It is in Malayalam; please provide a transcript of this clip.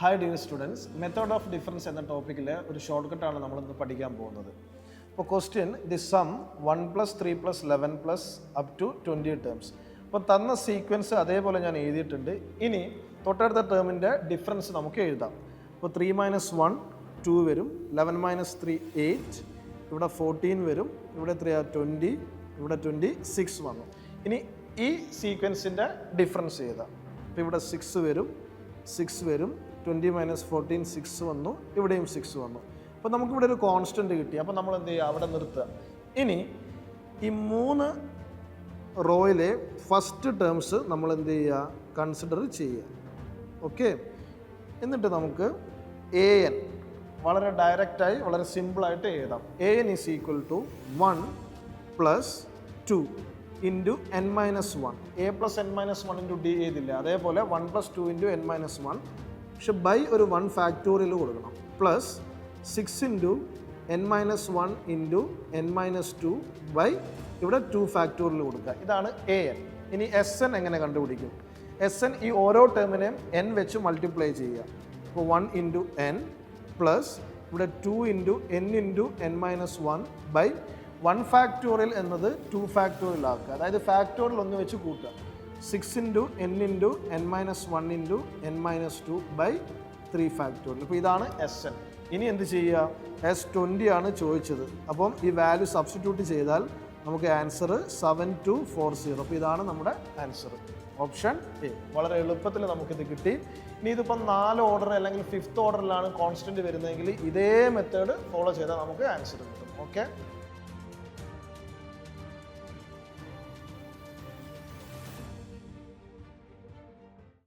Hi dear students, method of difference എന്ന ടോപ്പിക്കിലെ ഒരു ഷോർട്ട് കട്ടാണ് നമ്മളിന്ന് പഠിക്കാൻ പോകുന്നത്. അപ്പോൾ question the sum 1 + 3 + 11 + up to 20 terms. അപ്പോൾ തന്ന സീക്വൻസ് അതേപോലെ ഞാൻ എഴുതിയിട്ടുണ്ട്. ഇനി തൊട്ടടുത്ത ടേമിൻ്റെ ഡിഫറൻസ് നമുക്ക് എഴുതാം. അപ്പോൾ 3 - 1 2 വരും, 11 - 3 8, ഇവിടെ 14 വരും, ഇവിടെ 20, ഇവിടെ 26 വന്നു. ഇനി ഈ സീക്വൻസിൻ്റെ ഡിഫറൻസ് എഴുതാം. അപ്പോൾ ഇവിടെ 6 വരും, 6 വരും, 20 - 14 6 വന്നു, ഇവിടെയും 6 വന്നു. അപ്പോൾ നമുക്കിവിടെ ഒരു കോൺസ്റ്റൻറ്റ് കിട്ടി. അപ്പോൾ നമ്മൾ എന്ത് ചെയ്യുക, അവിടെ നിർത്തുക. ഇനി ഈ 3 റോയിലെ ഫസ്റ്റ് ടേംസ് നമ്മൾ എന്ത് ചെയ്യുക, കൺസിഡർ ചെയ്യുക. ഓക്കെ, എന്നിട്ട് നമുക്ക് an വളരെ ഡയറക്റ്റായി വളരെ സിമ്പിളായിട്ട് എഴുതാം. an = 1 + 2 into n - 1. a + n - 1 × d ചെയ്തില്ല, അതേപോലെ 1 + 2 × n - 1, പക്ഷെ ബൈ ഒരു 1 ഫാക്ടോറിയൽ കൊടുക്കണം. Plus 6 × n - 1 into n - 2 by ഇവിടെ 2 ഫാക്ടോറിയൽ കൊടുക്കുക. ഇതാണ് an. ഇനി Sn എങ്ങനെ കണ്ടുപിടിക്കും? Sn ഈ ഓരോ ടേമിനെയും n വെച്ച് മൾട്ടിപ്ലൈ ചെയ്യുക. അപ്പോൾ 1 × n പ്ലസ് ഇവിടെ 2 × n × n - 1 ബൈ 1 ഫാക്ടോറിയൽ എന്നത് 2 ഫാക്ടോറിയൽ ആക്കുക. അതായത് ഫാക്ടോറിയൽ ഒന്ന് വെച്ച് കൂട്ടുക. 6 × n × n - 1 × n - 2 by 3 factorial. അപ്പോൾ ഇതാണ് Sn. ഇനി എന്ത് ചെയ്യുക, S20 ആണ് ചോദിച്ചത്. അപ്പം ഈ വാല്യൂ സബ്സ്റ്റിറ്റ്യൂട്ട് ചെയ്താൽ നമുക്ക് ആൻസർ 7240. അപ്പോൾ ഇതാണ് നമ്മുടെ ആൻസർ, ഓപ്ഷൻ എ. വളരെ എളുപ്പത്തിൽ നമുക്കിത് കിട്ടി. ഇനി ഇതിപ്പം 4 ഓർഡർ അല്ലെങ്കിൽ 5th ഓർഡറിലാണ് കോൺസ്റ്റൻറ്റ് വരുന്നതെങ്കിൽ ഇതേ മെത്തേഡ് ഫോളോ ചെയ്താൽ നമുക്ക് ആൻസർ കിട്ടും. ഓക്കെ.